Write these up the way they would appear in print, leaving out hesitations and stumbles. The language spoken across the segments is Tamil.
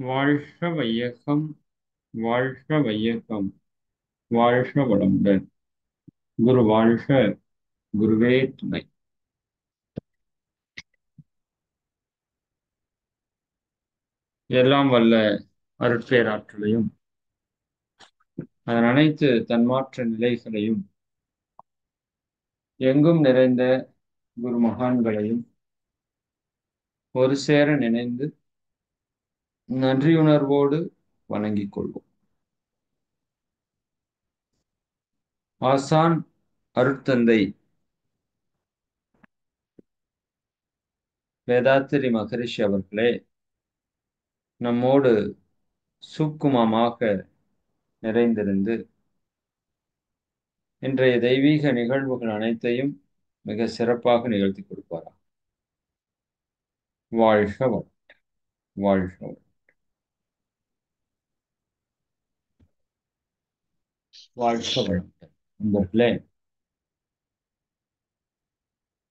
வாழ்க வையகம், வாழ்க வையகம், வாழ்க வளமுடன். குரு வாழ்க, குருவே துணை. எல்லாம் வல்ல அருட்பேராற்றலையும் அதன் அனைத்து தன்மாற்ற நிலைகளையும் எங்கும் நிறைந்த குரு மகான்களையும் ஒரு சேர நினைந்து நன்றியுணர்வோடு வணங்கிக் கொள்வோம். ஆசான் அருட்தந்தை வேதாத்திரி மகரிஷி அவர்களே நம்மோடு சூக்குமமாக நிறைந்திருந்து இன்றைய தெய்வீக நிகழ்வுகள் அனைத்தையும் மிக சிறப்பாக நிகழ்த்தி கொடுப்பாரா. வாழ்க வளம், வாழ்க வளம். வாழ்க வளம். நண்பர்களே,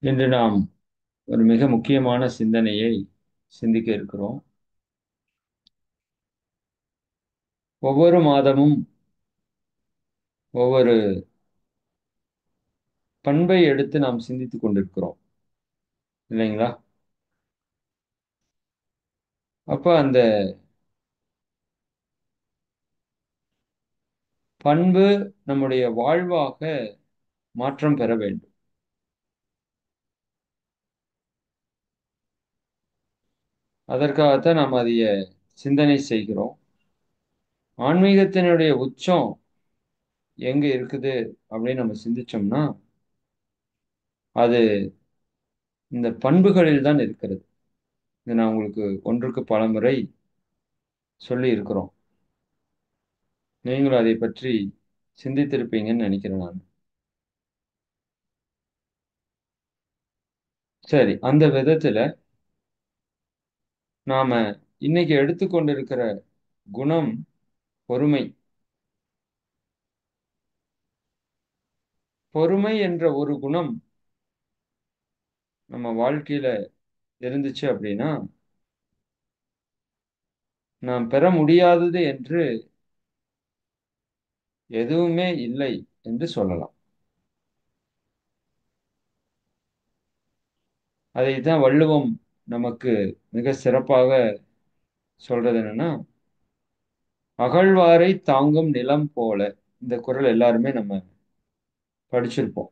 இன்று நாம் ஒரு மிக முக்கியமான சிந்தனையை சிந்திக்க இருக்கிறோம். ஒவ்வொரு மாதமும் ஒவ்வொரு பண்பை எடுத்து நாம் சிந்தித்துக் கொண்டிருக்கிறோம் இல்லைங்களா? அப்ப அந்த பண்பு நம்முடைய வாழ்வாக மாற்றம் பெற வேண்டும். அதற்காகத்தான் நாம் அதைய சிந்தனை செய்கிறோம். ஆன்மீகத்தினுடைய உச்சம் எங்க இருக்குது அப்படின்னு நம்ம சிந்திச்சோம்னா அது இந்த பண்புகளில் தான் இருக்கிறது. இது நான் உங்களுக்கு ஒன்றுக்கு பல முறை சொல்லி இருக்கிறோம். நீங்களும் அதை பற்றி சிந்தித்திருப்பீங்கன்னு நினைக்கிறேன் நான். சரி, அந்த விதத்துல நாம இன்னைக்கு எடுத்துக்கொண்டிருக்கிற குணம் பொறுமை. பொறுமை என்ற ஒரு குணம் நம்ம வாழ்க்கையில இருந்துச்சு அப்படின்னா நாம் பெற முடியாதது என்று எதுவுமே இல்லை என்று சொல்லலாம். அதைத்தான் வள்ளுவம் நமக்கு மிக சிறப்பாக சொல்றது என்னன்னா, அகழ்வாரை தாங்கும் நிலம் போல. இந்த குறள் எல்லாருமே நம்ம படிச்சிருப்போம்.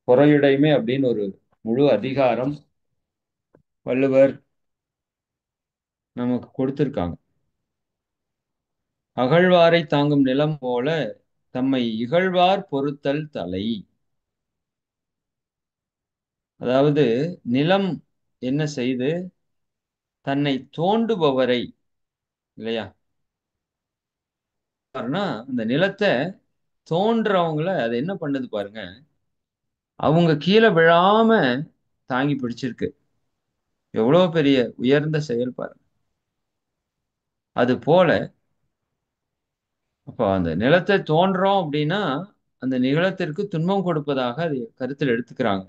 பொறையுடைமை அப்படின்னு ஒரு முழு அதிகாரம் வள்ளுவர் நமக்கு கொடுத்திருக்காங்க. அகழ்வாரை தாங்கும் நிலம் போல தம்மை இகழ்வார் பொறுத்தல் தலை. அதாவது நிலம் என்ன செய்து தன்னை தோண்டுபவரை, இல்லையா, அந்த நிலத்தை தோன்றவங்கள அது என்ன பண்ணுது பாருங்க, அவங்க கீழே விழாம தாங்கி பிடிச்சிருக்கு. எவ்வளவு பெரிய உயர்ந்த செயல் பாருங்க. அது போல அப்போ அந்த நிலத்தை தோன்றோம் அப்படின்னா அந்த நிலத்திற்கு துன்பம் கொடுப்பதாக அது கருத்தில் எடுத்துக்கிறாங்க.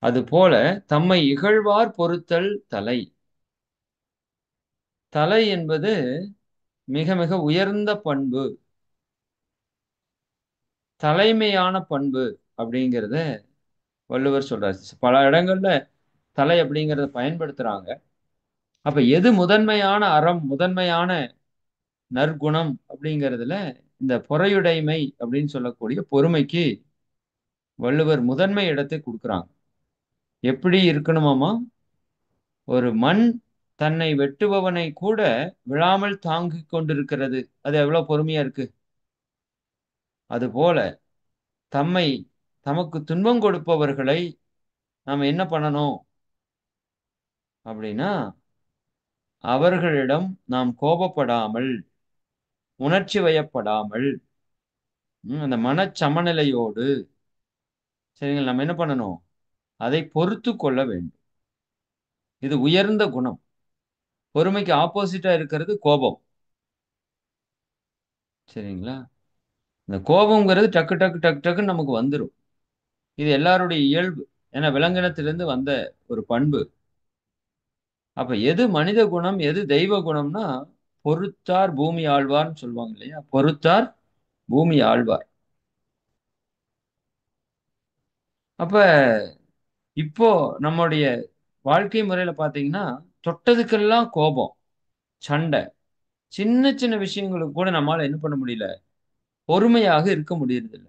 அது போல தம்மை இகழ்வார் பொறுத்தல் தலை. தலை என்பது மிக மிக உயர்ந்த பண்பு, தலைமையான பண்பு அப்படிங்கிறத வள்ளுவர் சொல்றாரு. பல இடங்கள்ல தலை அப்படிங்கிறத பயன்படுத்துறாங்க. அப்ப எது முதன்மையான அறம், முதன்மையான நற்குணம் அப்படிங்கிறதுல இந்த பொறையுடைமை அப்படின்னு சொல்லக்கூடிய பொறுமைக்கு வள்ளுவர் முதன்மை இடத்தை கொடுக்குறாங்க. எப்படி இருக்கணுமாமா, ஒரு மண் தன்னை வெட்டுபவனை கூட விழாமல் தாங்கிக் கொண்டிருக்கிறது, அது எவ்வளவு பொறுமையா இருக்கு. அது போல தம்மை தமக்கு துன்பம் கொடுப்பவர்களை நாம் என்ன பண்ணணும் அப்படின்னா, அவர்களிடம் நாம் கோபப்படாமல், உணர்ச்சி வயப்படாமல், அந்த மனச்சமநிலையோடு, சரிங்களா, நம்ம என்ன பண்ணணும், அதை பொறுத்து கொள்ள வேண்டும். இது உயர்ந்த குணம். பொறுமைக்கு ஆப்போசிட்டா இருக்கிறது கோபம். சரிங்களா? இந்த கோபம்ங்கிறது டக்கு டக்கு டக்கு டக்குன்னு நமக்கு வந்துடும். இது எல்லாருடைய இயல்பு. ஏன்னா விலங்கினத்திலிருந்து வந்த ஒரு பண்பு. அப்ப எது மனித குணம், எது தெய்வ குணம்னா, பொறுத்தார் பூமி ஆழ்வார்ன்னு சொல்லுவாங்க இல்லையா? பொறுத்தார் பூமி ஆழ்வார். அப்ப இப்போ நம்முடைய வாழ்க்கை முறையில பார்த்தீங்கன்னா, தொட்டதுக்கெல்லாம் கோபம், சண்டை. சின்ன சின்ன விஷயங்களுக்கு கூட நம்மால என்ன பண்ண முடியல? பொறுமையாக இருக்க முடியறதில்ல.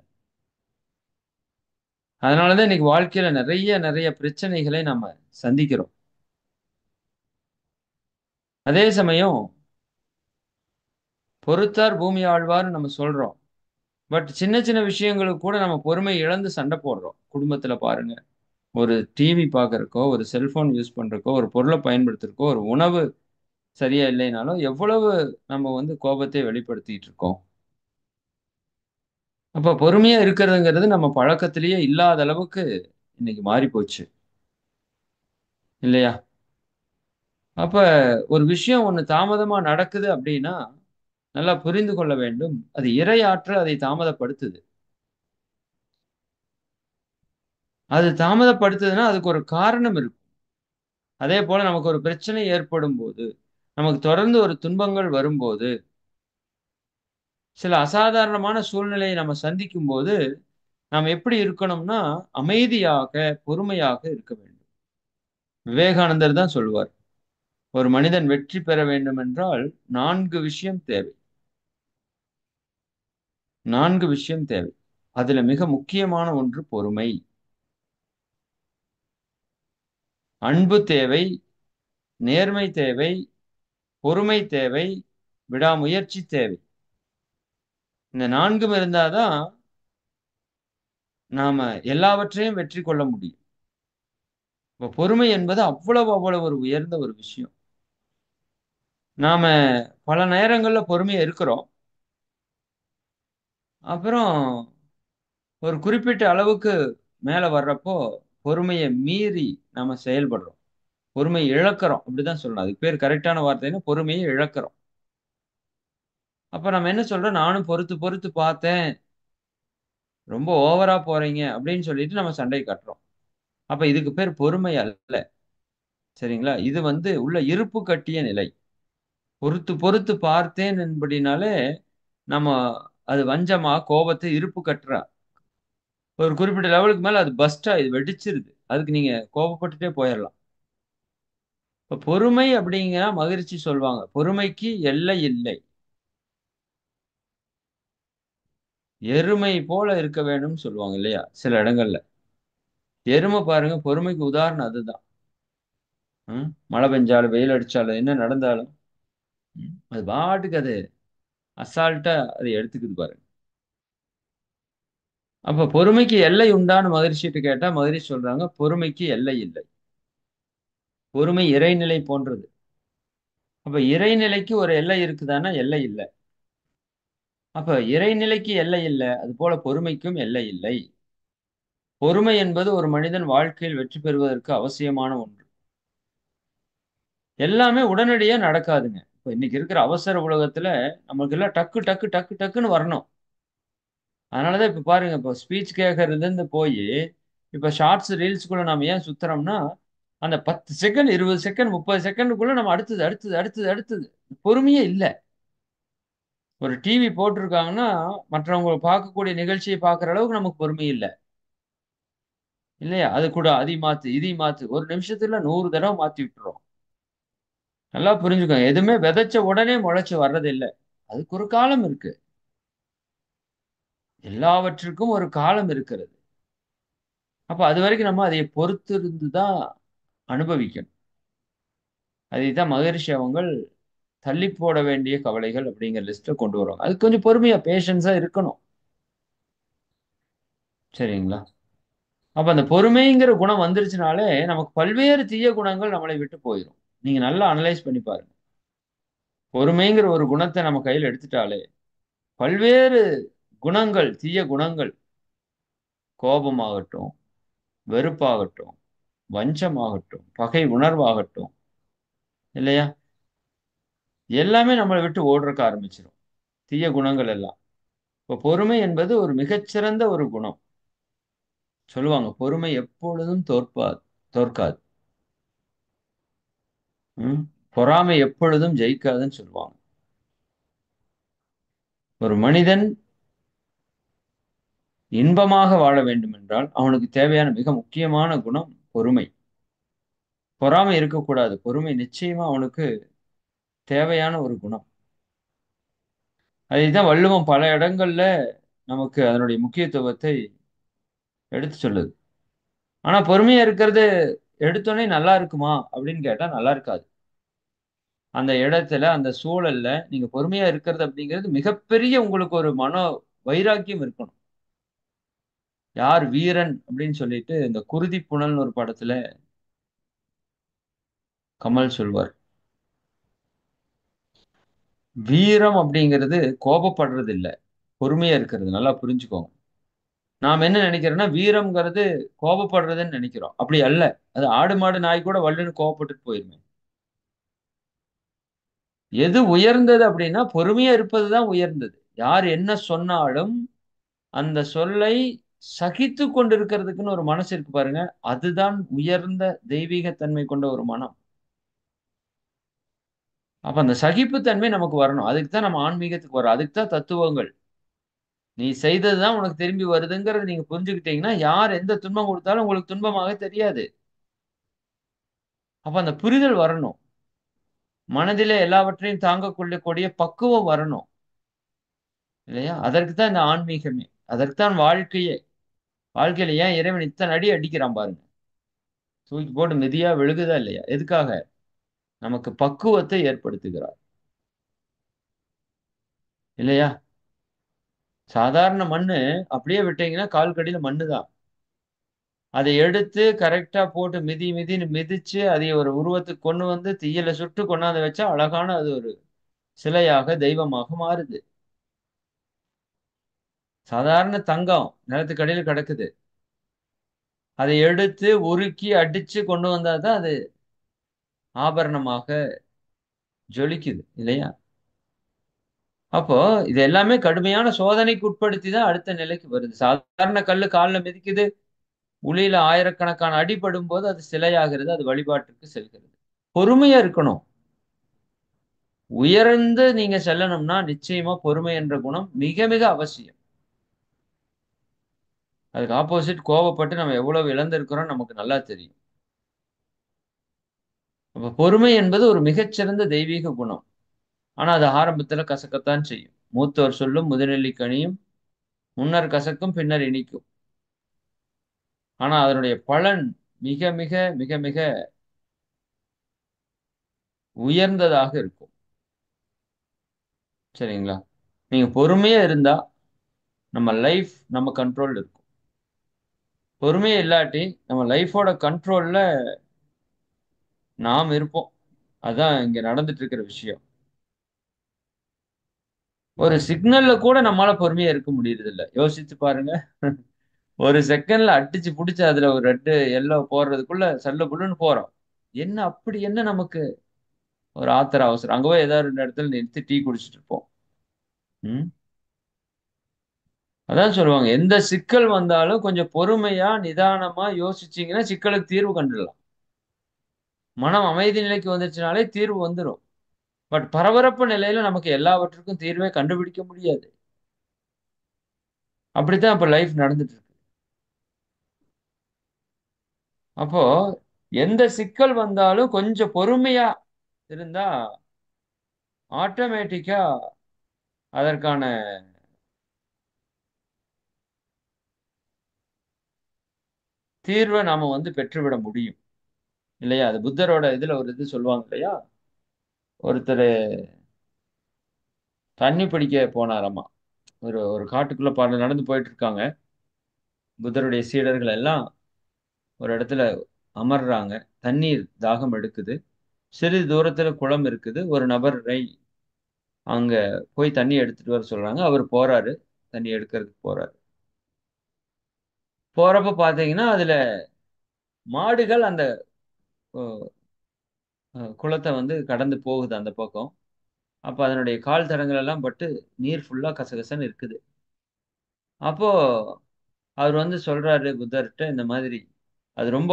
அதனால தான் இன்னைக்கு வாழ்க்கையில நெறைய நெறைய பிரச்சனைகளை நம்ம சந்திக்கிறோம். அதே சமயம் பொறுத்தார் பூமி ஆழ்வார்ன்னு நம்ம சொல்றோம். பட் சின்ன சின்ன விஷயங்களுக்கு கூட நம்ம பொறுமை இழந்து சண்டை போடுறோம். குடும்பத்தில பாருங்க. ஒரு டிவி பார்க்கறக்கோ, ஒரு செல்போன் யூஸ் பண்றக்கோ, ஒரு பொருள பயன்படுத்துறக்கோ, ஒரு உணவு சரியா இல்லைனாலும், எவ்வளவு நம்ம வந்து கோபத்தை வெளிப்படுத்திட்டு இருக்கோம். அப்ப பொறுமையா இருக்கிறதுங்கிறது நம்ம பழக்கத்திலேயே இல்லாத அளவுக்கு இன்னைக்கு மாறி போச்சு. இல்லையா? அப்ப ஒரு விஷயம் ஒண்ணு தாமதமா நடக்குது அப்படின்னா, நல்லா புரிந்து கொள்ள வேண்டும். அது இறை ஆற்றல் அதை தாமதப்படுத்துது. அது தாமதப்படுத்துதுன்னா, அதுக்கு ஒரு காரணம் இருக்கும். அதேபோல நமக்கு ஒரு பிரச்சனை ஏற்படும்போது, நமக்கு தொடர்ந்து ஒரு துன்பங்கள் வரும்போது, சில அசாதாரணமான சூழ்நிலையை நம்ம சந்திக்கும்போது, நாம் எப்படி இருக்கணும்னா, அமைதியாக, பொறுமையாக இருக்க வேண்டும். விவேகானந்தர் தான் சொல்லுவார். ஒரு மனிதன் வெற்றி பெற வேண்டுமென்றால் 4 விஷயம் தேவை. 4 விஷயம் தேவை. அதுல மிக முக்கியமான ஒன்று பொறுமை. அன்பு தேவை, நேர்மை தேவை, பொறுமை தேவை, விடாமுயற்சி தேவை. இந்த 4ம் இருந்தா தான் நாம எல்லாவற்றையும் வெற்றி கொள்ள முடியும். இப்ப பொறுமை என்பது அவ்வளவு அவ்வளவு ஒரு உயர்ந்த ஒரு விஷயம். நாம பல நேரங்கள்ல பொறுமையா இருக்கிறோம். அப்புறம் ஒரு குறிப்பிட்ட அளவுக்கு மேல வர்றப்போ, பொறுமைய மீறி நாம செயல்படுறோம். பொறுமைய இழக்கிறோம். அப்படிதான் சொல்லணும். அதுக்கு பேர் கரெக்ட்டான வார்த்தைன்னா, பொறுமைய இழக்கிறோம். அப்ப நம்ம என்ன சொல்றோம், நானும் பொறுத்து பொறுத்து பார்த்தேன். ரொம்ப ஓவரா போறீங்க அப்படின்னு சொல்லிட்டு நம்ம சண்டை காட்டுறோம். அப்ப இதுக்கு பேர் பொறுமை அல்ல. சரிங்களா? இது வந்து உள்ள இருப்பு கட்டிய நிலை. பொறுத்து பொறுத்து பார்த்தேன் என்படினாலே, நம்ம அது வஞ்சமா, கோபத்த இருப்பு கட்டுறா. ஒரு குறிப்பிட்ட லெவலுக்கு மேல அது பர்ஸ்ட் ஆயிது, வெடிச்சிருது. அதுக்கு நீங்க கோபப்பட்டுட்டே போயிரலாம். இப்ப பொறுமை அப்படிங்கிற மகிழ்ச்சி சொல்வாங்க. பொறுமைக்கு எல்லை இல்லை. எருமை போல இருக்க வேண்டும்னு சொல்லுவாங்க இல்லையா? சில இடங்கள்ல. எரும பாருங்க பொறுமைக்கு உதாரணம் அதுதான். மழை பெஞ்சாலும், வெயில் அடிச்சாலும், என்ன நடந்தாலும், அது பாட்டுக்கு அது அசால்ட்டா அத எடுத்துக்குது பாருங்க. அப்ப பொறுமைக்கு எல்லை உண்டான்னு மகரிஷிட்ட கேட்டா, மகரிஷி சொல்றாங்க, பொறுமைக்கு எல்லை இல்லை. பொறுமை இறைநிலை போன்றது. அப்ப இறைநிலைக்கு ஒரு எல்லை இருக்குதான்னா, எல்லை இல்ல. அப்ப இறைநிலைக்கு எல்லை இல்ல. அதுபோல பொறுமைக்கும் எல்லை இல்லை. பொறுமை என்பது ஒரு மனிதன் வாழ்க்கையில் வெற்றி பெறுவதற்கு அவசியமான ஒன்று. எல்லாமே உடனடியா நடக்காதுங்க. இப்ப இன்னைக்கு இருக்கிற அவசர உலகத்துல நமக்கெல்லாம் டக்கு, டக்கு, டக்கு, டக்குன்னு வரணும். அதனால தான் இப்ப பாருங்க, இப்ப ஸ்பீச் கேட்கறதுலருந்து போயி, இப்ப ஷார்ட்ஸ், ரீல்ஸ்குள்ள நாம ஏன் சுத்துறோம்னா, அந்த 10 செகண்ட், 20 செகண்ட், 30 செகண்டுக்குள்ள நம்ம அடுத்தது, அடுத்தது, அடுத்தது, அடுத்தது. பொறுமையே இல்ல. ஒரு டிவி போட்டிருக்காங்கன்னா, மற்றவங்க பார்க்கக்கூடிய நிகழ்ச்சிய பார்க்குற அளவுக்கு நமக்கு பொறுமை இல்ல. இல்லையா? அது கூட அதையும் மாத்து, இதையும் மாத்து. ஒரு நிமிஷத்துல 100 தடவ மாத்தி விட்டுர்றோம். நல்லா புரிஞ்சுக்கோங்க. எதுவுமே விதைச்ச உடனே முளைச்சு வர்றதில்ல. அதுக்கு ஒரு காலம் இருக்கு. எல்லாவற்றுக்கும் ஒரு காலம் இருக்கிறது. அப்ப அதுவரைக்கும் நம்ம அதை பொறுத்திருந்து தான் அனுபவிக்கணும். அதைத்தான் மகரிஷி அவங்கள் தள்ளி போட வேண்டிய கவலைகள் அப்படிங்கிற லிஸ்ட்ல கொண்டு வருவாங்க. அதுக்கு கொஞ்சம் பொறுமையா பேஷன்ஸா இருக்கணும். சரிங்களா? அப்ப அந்த பொறுமைங்கிற குணம் வந்துருச்சுனாலே, நமக்கு பல்வேறு தீய குணங்கள் நம்மளை விட்டு போயிரும். நீங்க நல்லா அனலைஸ் பண்ணி பாருங்க. பொறுமைங்கிற ஒரு குணத்த நம்ம கையில எடுத்துட்டாலே, பல்வேறு குணங்கள், தீய குணங்கள், கோபமாகட்டும், வெறுப்பாகட்டும், வஞ்சமாகட்டும், பகை உணர்வாகட்டும், இல்லையா? எல்லாமே நம்மள விட்டு ஓடுறக்கு ஆரம்பிச்சுரும். தீய குணங்கள் எல்லாம். இப்ப பொறுமை என்பது ஒரு மிகச்சிறந்த ஒரு குணம். சொல்லுவாங்க, பொறுமை எப்பொழுதும் தோற்காது. ம். பொறாமை எப்பொழுதும் ஜெயிக்காதுன்னு சொல்லுவாங்க. ஒரு மனிதன் இன்பமாக வாழ வேண்டுமென்றால், அவனுக்கு தேவையான மிக முக்கியமான குணம் பொறுமை. பொறாமை இருக்கக்கூடாது. பொறுமை நிச்சயமா அவனுக்கு தேவையான ஒரு குணம். அதைத்தான் வள்ளுவம் பல இடங்கள்ல நமக்கு அதனுடைய முக்கியத்துவத்தை எடுத்து சொல்லுது. ஆனா பொறுமையா இருக்கிறது எடுத்தோனே நல்லா இருக்குமா? அப்படின்னு கேட்டா நல்லா இருக்காது. அந்த இடத்துல, அந்த சூழல்ல நீங்க பொறுமையா இருக்கிறது அப்படிங்கிறது மிகப்பெரிய உங்களுக்கு ஒரு வைராக்கியம் இருக்கணும். யார் வீரன் அப்படின்னு சொல்லிட்டு இந்த குருதி புனல்னு ஒரு படத்துல கமல் சொல்வார். வீரம் அப்படிங்கிறது கோபப்படுறது இல்ல. பொறுமையா இருக்கிறது. நல்லா புரிஞ்சுக்கோங்க. நாம என்ன நெனைக்கிறோம்னா, வீரம்ங்கிறது கோபப்படுறதுன்னு நெனைக்கிறோம். அப்படி அல்ல. அது ஆடு, மாடு, நாய் கூட வள்ளுன்னு கோவப்பட்டுட்டு போயிருமே. எது உயர்ந்தது அப்படின்னா, பொறுமையா இருப்பது தான் உயர்ந்தது. யார் என்ன சொன்னாலும், அந்த சொல்லை சகித்துக் கொண்டிருக்கிறதுக்குன்னு ஒரு மனசு இருக்கு பாருங்க. அதுதான் உயர்ந்த தெய்வீக தன்மை கொண்ட ஒரு மனம். அப்ப அந்த சகிப்புத்தன்மை நமக்கு வரணும். அதுக்கு தான் நம்ம ஆன்மீகத்துக்கு வர்றோம். அதுக்கு தான் தத்துவங்கள். நீ செய்தது தான் உனக்கு திரும்பி வருதுங்கிறத நீங்க புரிஞ்சுக்கிட்டீங்கன்னா, யார் எந்த துன்பம் குடுத்தாலும் உங்களுக்கு துன்பமாக தெரியாது. அப்ப அந்த புரிதல் வரணும். மனதிலே எல்லாவற்றையும் தாங்கக் கொள்ளக்கூடிய பக்குவம் வரணும். இல்லையா? அதற்கு தான் இந்த ஆன்மீகமே. அதற்கு தான் வாழ்க்கையே. வாழ்க்கையில ஏன் இறைவன் இத்தன அடி அடிக்கிறான் பாருங்க. தூக்கி போட்டு மிதியா விழுகுதா இல்லையா? எதுக்காக? நமக்கு பக்குவத்தை ஏற்படுத்துகிறார். இல்லையா? சாதாரண மண்ணு அப்படியே விட்டீங்கன்னா, கால் கடியில மண்ணு தான். அதை எடுத்து கரெக்ட்டா போட்டு மிதி மிதின்னு மிதிச்சு, அதை ஒரு உருவத்துக்கு கொண்டு வந்து தீயில சுட்டு கொண்டாந்து வச்சா, அழகான அது ஒரு சிலையாக, தெய்வமாக மாறுது. சாதாரண தங்கம் நிலத்துக்கு அடியில கிடக்குது. அதை எடுத்து உருக்கி, அடிச்சு கொண்டு வந்தா தான் அது ஆபரணமாக ஜொலிக்குது. இல்லையா? அப்போ இது எல்லாமே கடுமையான சோதனைக்கு உட்படுத்தி தான் அடுத்த நிலைக்கு வருது. சாதாரண கல்லு கால்ல மிதிக்குது. உளியில ஆயிரக்கணக்கான அடி படும்போது அது சிலையாகிறது. அது வழிபாட்டிற்கு செல்கிறது. பொறுமையா இருக்கணும். உயர்ந்து நீங்க செல்லணும்னா, நிச்சயமா பொறுமை என்ற குணம் மிக, மிக அவசியம். அதுக்கு ஆப்போசிட் கோவப்பட்டு நம்ம எவ்வளவு இழந்திருக்கிறோம்னு நமக்கு நல்லா தெரியும். அப்ப பொறுமை என்பது ஒரு மிகச்சிறந்த தெய்வீக குணம். ஆனா அது ஆரம்பத்துல கசக்கத்தான் செய்யும். மூத்தோர் சொல்லும் முதுநெல்லி கனியும், முன்னர் கசக்கும் பின்னர் இனிக்கும். ஆனா அதனுடைய பலன் மிக, மிக, மிக, மிக உயர்ந்ததாக இருக்கும். சரிங்களா? நீங்க பொறுமையா இருந்தா, நம்ம லைஃப் நம்ம கண்ட்ரோல்ல இருக்கும். பொறுமையே இல்லாட்டி, நம்ம லைஃபோட கண்ட்ரோல்ல நாம் இருப்போம். அதான் இங்க நடந்துட்டு இருக்கிற விஷயம். ஒரு சிக்னல்ல கூட நம்மால பொறுமையா இருக்க முடியறதில்ல. யோசிச்சு பாருங்க. ஒரு செகண்ட்ல அடிச்சு புடிச்சு அதுல ஒரு ரெட், எல்லோ போடுறதுக்குள்ள சல்ல புல்லுன்னு போறோம். அப்படி என்ன நமக்கு ஒரு ஆத்திர அவசரம்? அங்க போய் ஏதாவது 2 இடத்துல நிறுத்தி டீ குடிச்சிட்டு இருப்போம். ம். அதான் சொல்லுவாங்க. எந்த சிக்கல் வந்தாலும் கொஞ்சம் பொறுமையா, நிதானமா யோசிச்சீங்கன்னா, சிக்கலுக்கு தீர்வு கண்டுடலாம். மனம் அமைதி நிலைக்கு வந்துருச்சுனாலே தீர்வு வந்துரும். பட் பரபரப்பு நிலையில நமக்கு எல்லாவற்றுக்கும் தீர்வே கண்டுபிடிக்க முடியாது. அப்படித்தான் இப்ப லைஃப் நடந்துட்டு இருக்கு. அப்போ எந்த சிக்கல் வந்தாலும் கொஞ்சம் பொறுமையா இருந்தா, ஆட்டோமேட்டிக்கா அதற்கான தீர்வ நாம பெற்றுவிட முடியும். இல்லையா? அது புத்தரோட இதுல ஒரு இது சொல்லுவாங்க இல்லையா? ஒருத்தரு தண்ணி பிடிக்க போனாராமா. ஒரு ஒரு காட்டுக்குள்ள நடந்து போயிட்டு இருக்காங்க. புத்தருடைய சீடர்கள் எல்லாம் ஒரு இடத்துல அமர்றாங்க. தண்ணீர் தாகம் எடுக்குது. சிறிது தூரத்துல குளம் இருக்குது. ஒரு நபரை அங்க போய் தண்ணி எடுத்துட்டு வர சொல்றாங்க. அவரு போறாரு. தண்ணி எடுக்கிறதுக்கு போறாரு. போறப்ப பார்த்தீங்கன்னா, அதுல மாடுகள் அந்த ஒ குளத்த கடந்து போகுது அந்த பக்கம். அப்ப அதனுடைய கால் தடங்கள் எல்லாம் பட்டு நீர் ஃபுல்லா கசகசன்னு இருக்குது. அப்போ அவரு சொல்றாரு புத்தர்ட்ட இந்த மாதிரி, அது ரொம்ப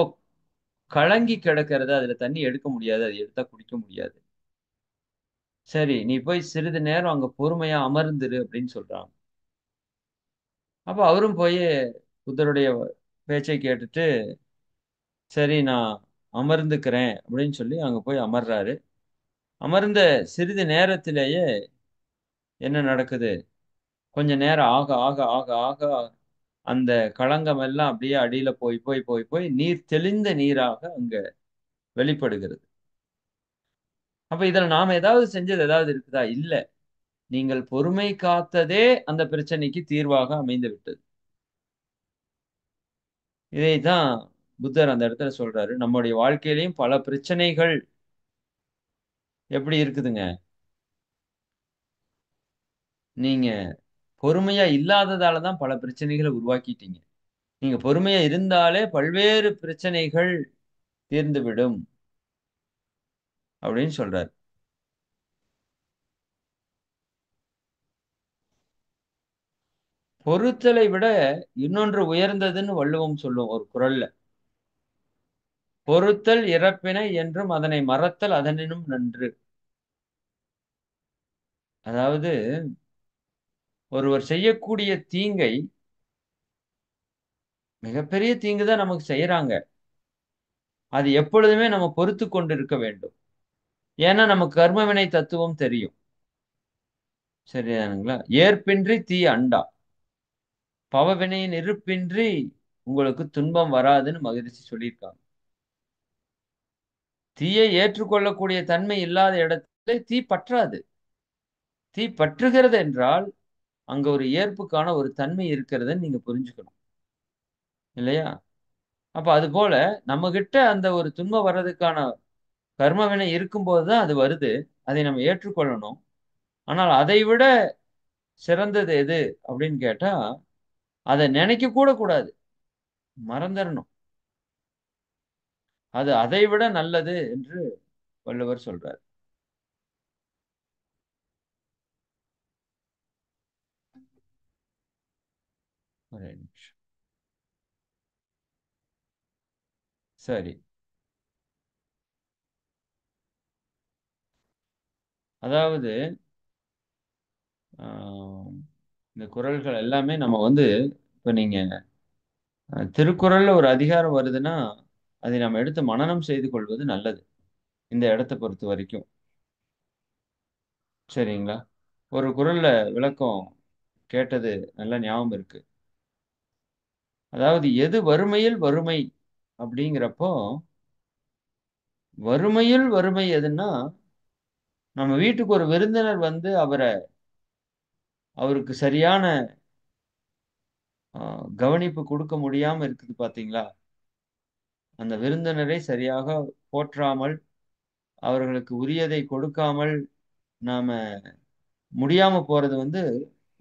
கலங்கி கிடக்கிறது. அதுல தண்ணி எடுக்க முடியாது. அது எடுத்தா குடிக்க முடியாது. சரி, நீ போய் சிறிது நேரம் அங்க பொறுமையா அமர்ந்திரு அப்படின்னு சொல்றாங்க. அப்ப அவரும் போயி புத்தருடைய பேச்சை கேட்டுட்டு, சரி நான் அமர்ந்துக்கிறேன் அப்படின்னு சொல்லி அங்க போய் அமர்றாரு. அமர்ந்த சிறிது நேரத்திலேயே என்ன நடக்குது? கொஞ்ச நேரம் ஆக, ஆக, ஆக, ஆக அந்த களங்கம் எல்லாம் அப்படியே அடியில போய், போய், போய், போய் நீர் தெளிந்த நீராக அங்க வெளிப்படுகிறது. அப்ப இதுல நாம ஏதாவது செஞ்சது ஏதாவது இருக்குதா? இல்ல. நீங்கள் பொறுமை காத்ததே அந்த பிரச்சனைக்கு தீர்வாக அமைந்து விட்டது. இதைத்தான் புத்தர் அந்த இடத்துல சொல்றாரு. நம்முடைய வாழ்க்கையிலயும் பல பிரச்சனைகள் எப்படி இருக்குதுங்க? நீங்க பொறுமையா இல்லாததால தான் பல பிரச்சனைகள உருவாக்கிட்டீங்க. நீங்க பொறுமையா இருந்தாலே பல்வேறு பிரச்சனைகள் தீர்ந்துவிடும் அப்படின்னு சொல்றாரு. பொறுத்தலை விட இன்னொன்று உயர்ந்ததுன்னு வள்ளுவம் சொல்லும் ஒரு குறள்ல. பொறுத்தல் இறப்பினை என்றும் அதனை மறத்தல் அதனினும் நன்று. அதாவது ஒருவர் செய்யக்கூடிய தீங்கை மிகப்பெரிய தீங்கு தான் நமக்கு செய்யறாங்க. அது எப்பொழுதுமே நம்ம பொறுத்துக் கொண்டு இருக்க வேண்டும். ஏன்னா நமக்கு கர்ம வினை தத்துவம் தெரியும். சரிதானுங்களா? ஏற்பின்றி தீ அண்டா. பவவினையின் இருப்பின்றி உங்களுக்கு துன்பம் வராதுன்னு மகிழ்ச்சி சொல்லியிருக்காங்க. தீயை ஏற்றுக்கொள்ளக்கூடிய தன்மை இல்லாத இடத்திலே தீ பற்றாது. தீ பற்றுகிறது என்றால், அங்க ஒரு ஏற்புக்கான ஒரு தன்மை இருக்கிறதுன்னு நீங்க புரிஞ்சுக்கணும். இல்லையா? அப்ப அதுபோல நம்மகிட்ட அந்த ஒரு துன்பம் வர்றதுக்கான கர்ம வினை இருக்கும்போது தான் அது வருது. அதை நம்ம ஏற்றுக்கொள்ளணும். ஆனால் அதை விட சிறந்தது எது அப்படின்னு கேட்டா, அத நினைக்க கூட கூடாது. மறந்தரணும். அது அதை விட நல்லது என்று வள்ளுவர் சொல்றார். ஒரே நிமிஷம். சரி. அதாவது ஆ இந்த குறள்கள் எல்லாமே நம்ம வந்து இப்ப நீங்க திருக்குறள்ல ஒரு அதிகாரம் வருதுன்னா, அதை நம்ம எடுத்து மனனம் செய்து கொள்வது நல்லது. இந்த இடத்த பொறுத்தவரைக்கும். சரிங்களா? ஒரு குறள்ல விளக்கம் கேட்டது நல்லா ஞாபகம் இருக்கு. அதாவது எது வறுமையில் வறுமை அப்படிங்கிறப்போ, வறுமையில் வறுமை எதுன்னா, நம்ம வீட்டுக்கு ஒரு விருந்தினர் வந்து அவருக்கு சரியான அ கவனிப்பு குடுக்க முடியாம இருக்குது பார்த்தீங்களா? அந்த விருந்தினரை சரியாக போற்றாமல், அவர்களுக்கு உரியதை கொடுக்காமல் நாம முடியாம போறது வந்து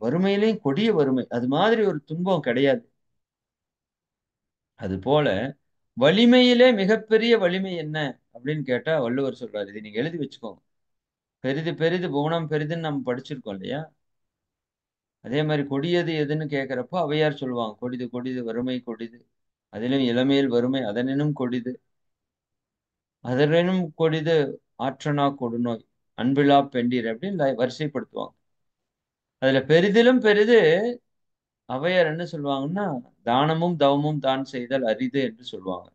வறுமையிலேயும் கொடிய வறுமை. அது மாதிரி ஒரு துன்பம் கிடையாது. அதுபோல வலிமையிலே மிகப்பெரிய வலிமை என்ன அப்படின்னு கேட்டா வள்ளுவர் சொல்றாரு. இத நீங்க எழுதி வச்சுக்கோங்க. பெரிது பெரிது புவனம் பெரிதுன்னு நம்ம படிச்சிருக்கோம் இல்லையா? அதே மாரி கொடியது எதுன்னு கேட்கிறப்போ ஔவையார் சொல்லுவாங்க. கொடிது கொடிது வறுமை கொடிது. அதிலும் இளமையில் வறுமை அதனினும் கொடிது. அதனினும் கொடிது ஆற்றணா கொடுநோய். அன்பிலாப் பெண்டிர் அப்படின்னு வரிசைப்படுத்துவாங்க. அதுல பெரிதிலும் பெரிது ஔவையார் என்ன சொல்லுவாங்கன்னா, தானமும் தவமும் தான் செய்தல் அரிது என்று சொல்லுவாங்க.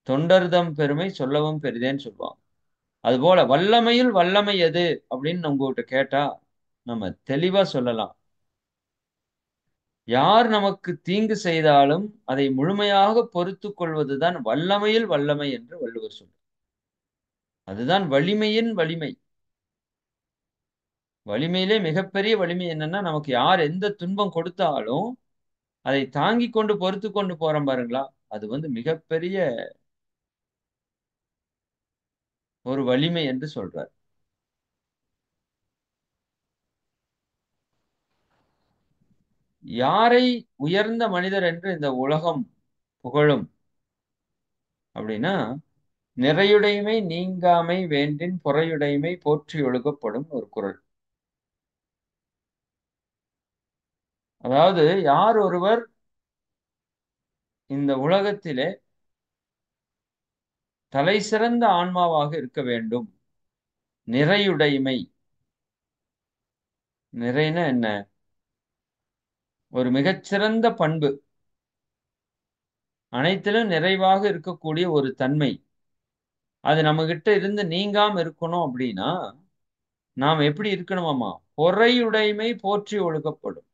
தொண்டர்தம் பெருமை சொல்லவும் பெரிதேன்னு சொல்லுவாங்க. அதுபோல வல்லமையில் வல்லமை எது அப்படின்னு உங்ககிட்ட கேட்டா, நம்ம தெளிவா சொல்லலாம். யார் நமக்கு தீங்கு செய்தாலும் அதை முழுமையாக பொறுத்துக் கொள்வதுதான் வல்லமையில் வல்லமை என்று வள்ளுவர் சொல்றார். அதுதான் வலிமையின் வலிமை. வலிமையிலே மிகப்பெரிய வலிமை என்னன்னா, நமக்கு யார் எந்த துன்பம் கொடுத்தாலும், அதை தாங்கிக் கொண்டு பொறுத்துக் கொண்டு போறோம் பாருங்களா, அது வந்து மிகப்பெரிய ஒரு வலிமை என்று சொல்றார். யாரை உயர்ந்த மனிதர் என்று இந்த உலகம் புகழும் அப்படின்னா, நிறையுடைமை நீங்காமை வேண்டின் பொறையுடைமை போற்றி ஒழுகப்படும் ஒரு குறள். அதாவது யார் ஒருவர் இந்த உலகத்திலே தலை சிறந்த ஆன்மாவாக இருக்க வேண்டும். நிறையுடைமை. நிறைனா என்ன? ஒரு மிகச்சிறந்த பண்பு. அனைத்திலும் நிறைவாக இருக்கக்கூடிய ஒரு தன்மை. அது நம்மகிட்ட இருந்து நீங்காம இருக்கணும் அப்படின்னா, நாம் எப்படி இருக்கணுமாமா? பொறையுடைமை போற்றி ஒழுகப்படும்.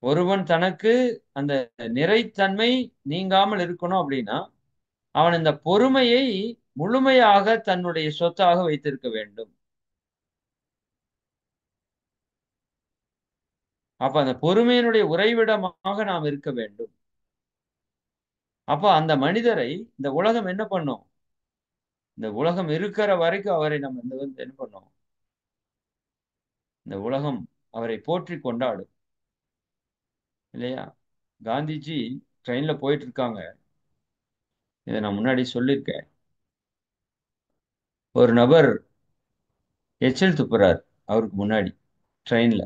ஒருவன் தனக்கு அந்த நிறைத்தன்மை நீங்காமல் இருக்கணும் அப்படின்னா, அவன் இந்த பொறுமையை முழுமையாக தன்னுடைய சொத்தாக வைத்திருக்க வேண்டும். அப்ப அந்த பொறுமையினுடைய உறைவிடமாக நாம் இருக்க வேண்டும். அப்ப அந்த மனிதரை இந்த உலகம் என்ன பண்ணும்? இந்த உலகம் இருக்கிற வரைக்கும் அவரை நம்ம என்ன பண்ணோம்? இந்த உலகம் அவரை போற்றி கொண்டாடும். இல்லையா? காந்திஜி ட்ரெயின்ல போயிட்டு இருக்காங்க. இதை நான் முன்னாடி சொல்லியிருக்கேன். ஒரு நபர் எச்சில் துப்புறார் அவருக்கு முன்னாடி ட்ரெயின்ல.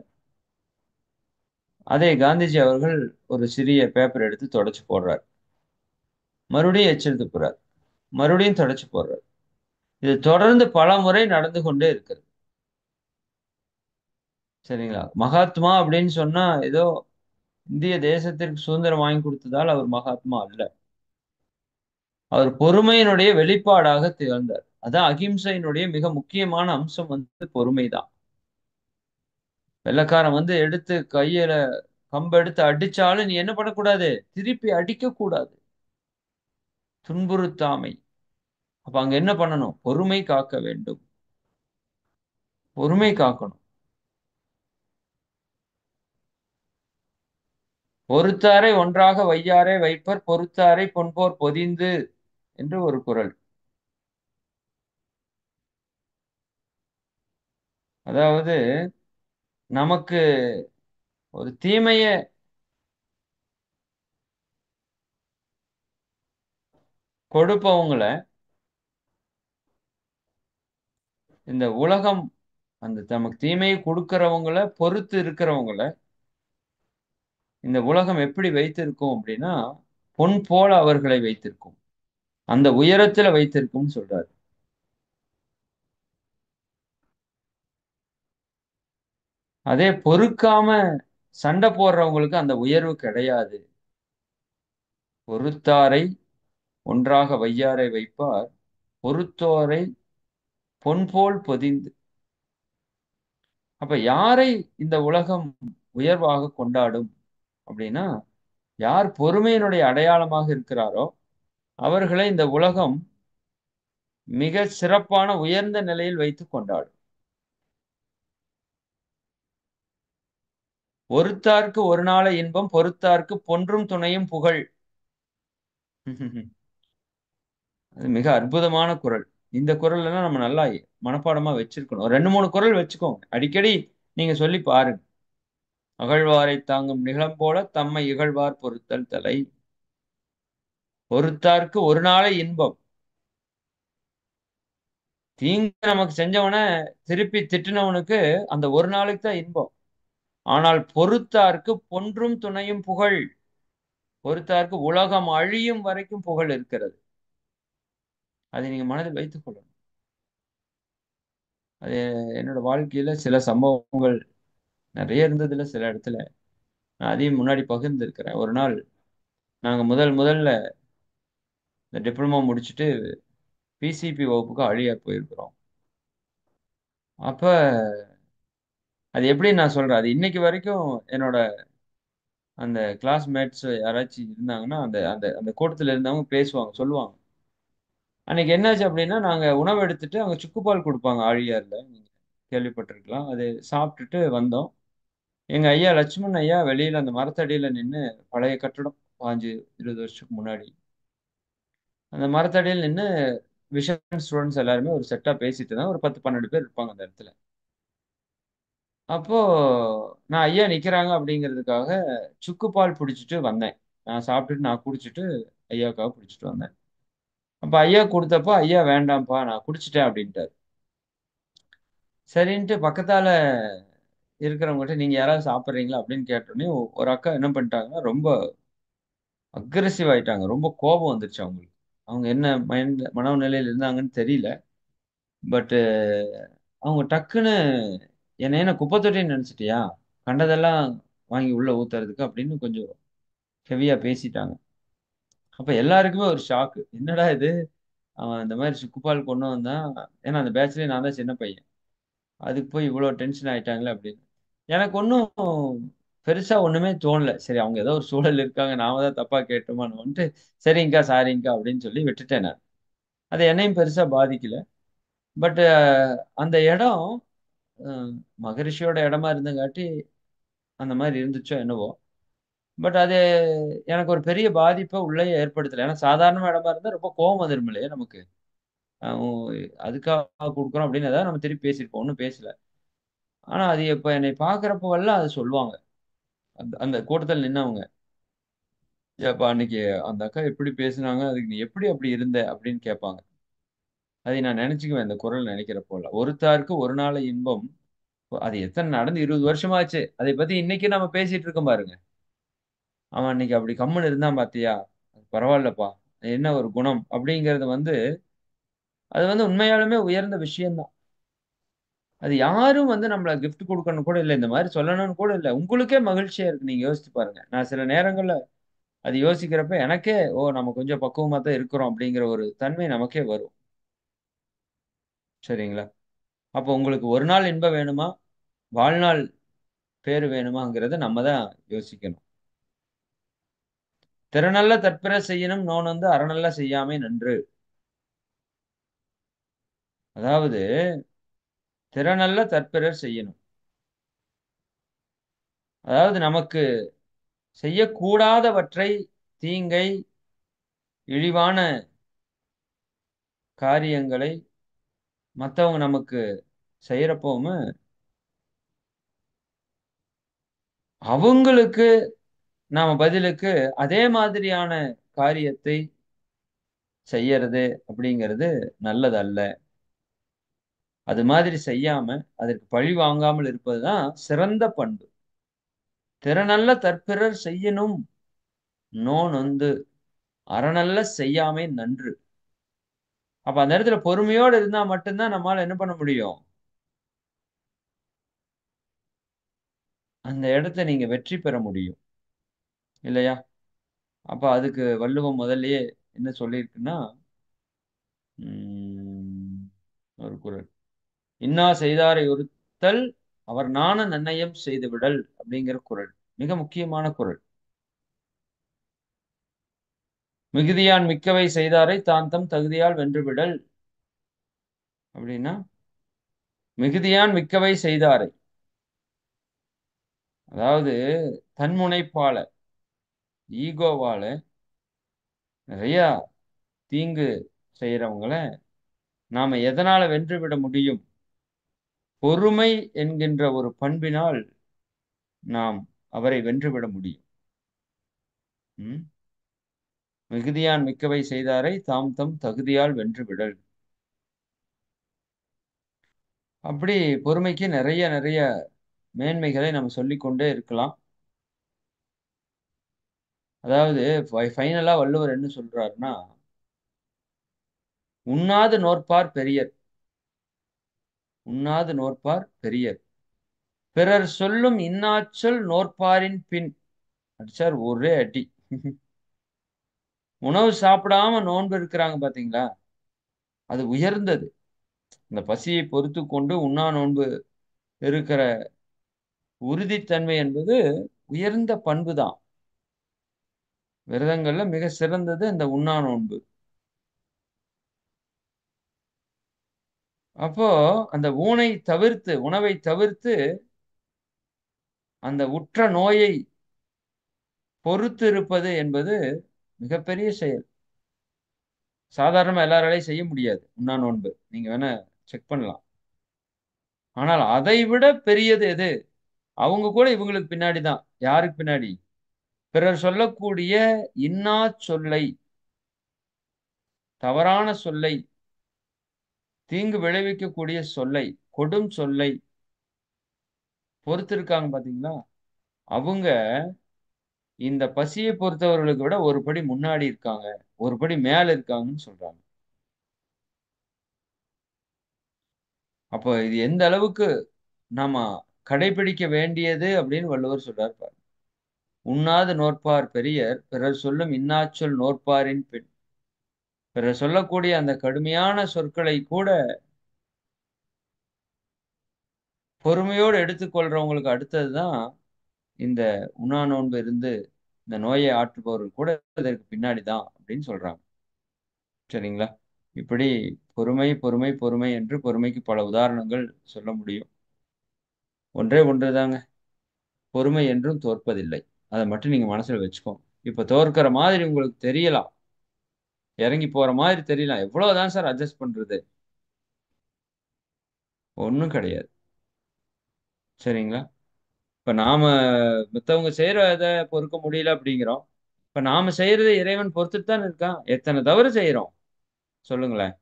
அதே காந்திஜி அவர்கள் ஒரு சிறிய பேப்பர் எடுத்து தொடச்சு போடுறார். மறுபடியும் எச்சில் துப்புறார். மறுபடியும் தொடச்சு போடுறார். இது தொடர்ந்து பல முறை நடந்து கொண்டே இருக்கிறது. சரிங்களா? மகாத்மா அப்படின்னு சொன்னா ஏதோ இந்திய தேசத்திற்கு சுதந்திரம் வாங்கி கொடுத்ததால் அவர் மகாத்மா அல்ல. அவர் பொறுமையினுடைய வெளிப்பாடாக திகழ்ந்தார். அதான் அகிம்சையினுடைய மிக முக்கியமான அம்சம் பொறுமைதான். வெள்ளைக்காரன் எடுத்து கையில கம்பு எடுத்து அடிச்சாலும் நீ என்ன பண்ணக்கூடாது? திருப்பி அடிக்க கூடாது. துன்புறுத்தாமை. அப்ப அங்க என்ன பண்ணணும்? பொறுமை காக்க வேண்டும். பொறுமை காக்கணும். பொறுத்தாரை ஒன்றாக வையாரே வைப்பர் பொறுத்தாரை பொன்போர் பொதிந்து என்று ஒரு குறள். அதாவது நமக்கு ஒரு தீமைய கொடுப்பவங்கள இந்த உலகம் அந்த நமக்கு தீமையை கொடுக்கிறவங்கள பொறுத்து இருக்கிறவங்கள இந்த உலகம் எப்படி வைத்திருக்கும் அப்படின்னா, பொன் போல அவர்களை வைத்திருக்கும். அந்த உயரத்துல வைத்திருக்கும்னு சொல்றாரு. அதே பொறுக்காம சண்டை போடுறவங்களுக்கு அந்த உயர்வு கிடையாது. பொறுத்தாரை ஒன்றாக வையாரை வைப்பார் பொறுத்தோரை பொன்போல் பொதிந்து. அப்ப யாரை இந்த உலகம் உயர்வாக கொண்டாடும் அப்படின்னா, யார் பொறுமையினுடைய அடையாளமாக இருக்கிறாரோ அவர்களை இந்த உலகம் மிக சிறப்பான உயர்ந்த நிலையில் வைத்து கொண்டாடும். ஒருத்தார்க்கு ஒரு நாள இன்பம் பொறுத்தார்க்கு பொன்றும் துணையும் புகழ். அது மிக அற்புதமான குறள். இந்த குறள் எல்லாம் நம்ம நல்லா மனப்பாடமா வச்சிருக்கணும். ஒரு 2, 3 குறள் வச்சுக்கோங்க. அடிக்கடி நீங்க சொல்லி பாருங்க. அகழ்வாரை தாங்கும் நிலம் போல தம்மை இகழ்வார் பொறுத்தல் தலை. பொறுத்தார்க்கு ஒரு நாளை இன்பம். தீங்கு நமக்கு செஞ்சவன திருப்பி திட்டினவனுக்கு அந்த ஒரு நாளைக்கு தான் இன்பம். ஆனால் பொறுத்தார்க்கு பொன்றும் துணையும் புகழ். பொறுத்தார்க்கு உலகம் அழியும் வரைக்கும் புகழ் இருக்கிறது. அதை நீங்க மனதில் வைத்துக் கொள்ளணும். அது என்னோட வாழ்க்கையில சில சம்பவங்கள் நிறைய இருந்ததுல சில இடத்துல நான் அதையும் முன்னாடி பகிர்ந்திருக்கிறேன். ஒரு நாள் நாங்க முதல்ல இந்த டிப்ளமோ முடிச்சுட்டு பிசிபி வகுப்புக்கு ஆழியார் போயிருக்கிறோம். அப்ப அது எப்படி நான் சொல்றேன், அது இன்னைக்கு வரைக்கும் என்னோட அந்த கிளாஸ்மேட்ஸ் யாராச்சும் இருந்தாங்கன்னா அந்த அந்த அந்த கூட்டத்துல இருந்தவங்க பேசுவாங்க, சொல்லுவாங்க. அன்னைக்கு என்னாச்சு அப்படின்னா, நாங்க உணவு எடுத்துட்டு அங்க சுக்குப்பால் கொடுப்பாங்க ஆழியார்ல. நீங்க கேள்விப்பட்டிருக்கலாம். அது சாப்பிட்டுட்டு வந்தோம். எங்க ஐயா லட்சுமண் ஐயா வெளியில அந்த மரத்தடியில நின்னு பழைய கட்டடம் 15, 20 வருஷத்துக்கு முன்னாடி. அந்த மரத்தடியில் நின்னு விஷன் ஸ்டூடண்ட்ஸ் எல்லாருமே ஒரு செட்டா பேசிட்டு இருந்தாங்க. ஒரு 10, 12 பேர் இருப்பாங்க அந்த இடத்துல. அப்போ நான் ஐயா நிக்கிறாங்க அப்படிங்கிறதுக்காக சுக்கு பால் பிடிச்சிட்டு வந்தேன். நான் சாப்பிட்டுட்டு நான் குடிச்சிட்டு ஐயாவுக்காக பிடிச்சிட்டு வந்தேன். அப்ப ஐயா குடுத்தப்ப, ஐயா வேண்டாம்ப்பா நான் குடிச்சிட்டேன் அப்படின்ட்டாரு. சரின்ட்டு பக்கத்தால இருக்கிறவங்ககிட்ட நீங்க யாராவது சாப்பிடுறீங்களா அப்படின்னு கேட்டோனே ஒரு அக்கா என்ன பண்ணிட்டாங்கன்னா, ரொம்ப அக்ரெசிவ் ஆயிட்டாங்க. ரொம்ப கோபம் வந்துருச்சு அவங்களுக்கு. அவங்க என்ன மனநிலையில இருந்தாங்கன்னு தெரியல. பட் அவங்க டக்குன்னு என்ன குப்பை தொட்டின்னு நினைச்சிட்டியா? கண்டதெல்லாம் வாங்கி உள்ள ஊத்துறதுக்கு அப்படின்னு கொஞ்சம் ஹெவியா பேசிட்டாங்க. அப்ப எல்லாருக்குமே ஒரு ஷாக்கு. என்னடா இது? அவன் இந்த மாதிரி சுக்குபால் கொண்டு வந்தான். ஏன்னா அந்த பேட்ச்லயே நான் தான் சின்ன பையன். அதுக்கு போய் இவ்வளோ டென்ஷன் ஆயிட்டாங்களே அப்படின்னு. எனக்கு ஒன்றும் பெருசா ஒண்ணுமே தோணல. சரி அவங்க ஏதோ ஒரு சூழல் இருக்காங்க. நாம தான் தப்பா கேட்டோமான்னு சரிங்க்கா, சாரிங்க்கா அப்படின்னு சொல்லி விட்டுட்டேன் நான். அது என்னையும் பெருசா பாதிக்கல. பட் அந்த இடம் அ மகரிஷியோட இடமா இருந்தங்காட்டி அந்த மாதிரி இருந்துச்சோ என்னவோ! பட் அது எனக்கு ஒரு பெரிய பாதிப்ப உள்ளயே ஏற்படுத்தல. ஏன்னா சாதாரண இடமா இருந்தா ரொம்ப கோவம் வந்துரும் இல்லையா நமக்கு. அ உ அதுக்காக குடுக்குறோம் அப்படின்னு ஏதாவது நம்ம திருப்பி பேசியிருப்போம். ஒண்ணும் பேசல. ஆனா அது இப்ப என்னை பார்க்கிறப்போவெல்லாம் அத சொல்லுவாங்க. அந்த அந்த கூட்டத்துல நின்னவங்க. "ஏப்பா அன்னைக்கு அந்த அக்கா எப்படி பேசுனாங்க? அதுக்கு நீ எப்படி அப்படி இருந்த?" அப்படின்னு கேட்பாங்க. அதை நான் நெனச்சுக்குவேன் இந்த குறள் நெனைக்கிறப்போலாம். "ஒருத்தார்க்கு ஒரு நாளை இன்பம்" அது எத்தன நடந்து 20 வருஷமாச்சு. அதை பத்தி இன்னைக்கும் நம்ம பேசிட்டு இருக்கோம் பாருங்க. "அவன் அன்னைக்கு அப்படி கம்முனு இருந்தான் பாத்தியா? பரவால்லப்பா. என்ன ஒரு குணம்." அப்படிங்கிறது அது உண்மையாலுமே உயர்ந்த விஷயம் தான். அது யாரும் நம்மள கிஃப்ட் குடுக்கணும்னு கூட இல்ல. இந்த மாரி சொல்லணும்னு கூட இல்ல. உங்களுக்கே மகிழ்ச்சியா இருக்கு. நீங்க யோசிச்சு பாருங்க. நான் சில நேரங்கள்ல அது யோசிக்கிறப்ப எனக்கே, ஓ! நம்ம கொஞ்சம் பக்குவமா தான் இருக்கிறோம் அப்படிங்கிற ஒரு தன்மை நமக்கே வரும். சரிங்களா? அப்போ உங்களுக்கு ஒரு நாள் இன்பம் வேணுமா? வாழ்நாள் பேறு வேணுமாங்கிறத நம்ம தான் யோசிக்கணும். "திறனல்ல தற்பிற செய்யினும் அறனல்ல செய்யாமை நன்று." அதாவது திறனல்ல தற்பிறர் செய்யினும். அதாவது நமக்கு செய்யக்கூடாதவற்றை, தீங்கை, இழிவான காரியங்களை மத்தவங்க நமக்கு செய்யறப்போவும், அவங்களுக்கு நாம பதிலுக்கு அதே மாதிரியான காரியத்தை செய்யறது அப்படிங்கிறது நல்லதல்ல. அது மாதிரி செய்யாம, அதற்கு பழி வாங்காமல் இருப்பது தான் சிறந்த பண்பு. "திறனல்ல தற்பிறர் செய்யினும் நோனொந்து அறனல்ல செய்யாமை நன்று." அப்ப அந்த இடத்துல பொறுமையோடு இருந்தா மட்டும் தான் நம்மால என்ன பண்ண முடியும்? அந்த இடத்த நீங்க வெற்றி பெற முடியும். இல்லையா? அப்ப அதுக்கு வள்ளுவம் முதல்லயே என்ன சொல்லியிருக்குன்னா, ம் ஒரு குறள். "இன்னா செய்தாரை ஒறுத்தல் அவர் நாண நன்னயம் செய்துவிடல்" அப்படிங்கிற குறள். மிக முக்கியமான குறள். "மிகுதியான் மிக்கவை செய்தாரை தான் தம் தகுதியால் வென்றுவிடல்" அப்படின்னா, மிகுதியான் மிக்கவை செய்தாரை. அதாவது தன்முனைப்பால, ஈகோவால நெறையா தீங்கு செய்றவங்கள நாம எதனால வென்றுவிட முடியும்? பொறுமை என்கின்ற ஒரு பண்பினால் நாம் அவரை வென்றுவிட முடியும். ம். "மிகுதியான் மிக்கவை செய்தாரை தாம் தம் தகுதியால் வென்றுவிடல்." அப்படி பொறுமைக்கு நெறைய நெறைய மேன்மைகளை நம்ம சொல்லிக் கொண்டே இருக்கலாம். அதாவது ஃபைனலா வள்ளுவர் என்ன சொல்றாருன்னா, "உண்ணாது நோற்பார் பெரியர், உண்ணாது நோற்பார் பெரியர். பிறர் சொல்லும் இன்னாச்சொல் நோற்பாரின் பின்." அடிச்சார் ஒரே அடி. உணவு சாப்பிடாம நோன்பு இருக்கிறாங்க பார்த்தீங்களா? அது உயர்ந்தது. இந்த பசியை பொறுத்துக்கொண்டு உண்ணா நோன்பு இருக்கிற உறுதித்தன்மை என்பது உயர்ந்த பண்பு தான். விரதங்கள்ல மிக சிறந்தது இந்த உண்ணா நோன்பு. அப்போ அந்த உணவை தவிர்த்து அந்த உற்ற நோயை பொறுத்து இருப்பது என்பது மிகப்பெரிய செயல். சாதாரணமா எல்லாராலயும் செய்ய முடியாது. உண்ணா நோன்பு. நீங்க வேணா செக் பண்ணலாம். ஆனால் அதைவிட பெரியது எது? அவங்க கூட இவங்களுக்கு பின்னாடி தான். யாருக்கு பின்னாடி? பிறர் சொல்லக்கூடிய இன்னாச் சொல்லை, தவறான சொல்லை, தீங்கு விளைவிக்கக்கூடிய சொல்லை, கொடும் சொல்லை பொறுத்திருக்காங்க பார்த்தீங்களா? அவங்க இந்த பசியை பொறுத்தவர்களுக்கு விட ஒரு படி முன்னாடி இருக்காங்க. ஒரு படி மேல இருக்காங்கன்னு சொல்றாங்க. அப்போ இது எந்த அளவுக்கு நாம கடைபிடிக்க வேண்டியது அப்படின்னு வள்ளுவர் சொல்றார் பாருங்க. உண்ணாது நோற்பார் பெரியர், பிறர் சொல்லும் இன்னாச்சொல் நோற்பாரின் பின். பிறர் சொல்லக்கூடிய அந்த கடுமையான சொற்களை கூட பொறுமையோடு எடுத்துக்கொள்றவங்களுக்கு அடுத்ததுதான் இந்த உண்ணா நோன்பு இருந்து இந்த நோயை ஆற்றுபவர்கள் கூட இதற்கு பின்னாடி தான் அப்படின்னு சொல்றாங்க. சரிங்களா? இப்படி பொறுமை, பொறுமை, பொறுமை என்று பொறுமைக்கு பல உதாரணங்கள் சொல்ல முடியும். ஒன்றே ஒன்றுதாங்க. பொறுமை என்றும் தோற்பதில்லை. அத மட்டும் நீங்க மனசுல வச்சுக்கோங்க. இப்ப தோற்கிற மாதிரி உங்களுக்கு தெரியலாம். இறங்கி போற மாதிரி தெரியலாம். எவ்வளவுதான் சார் அட்ஜஸ்ட் பண்றது? ஒண்ணும் கிடையாது. சரிங்களா? இப்ப நாம மித்தவங்க செய்றத பொறுக்க முடியல அப்படிங்கிறோம். இப்ப நாம செய்யறத இறைவன் பொறுத்துட்டு தானே இருக்கான். எத்தன தவறு செய்றோம்? சொல்லுங்களேன்.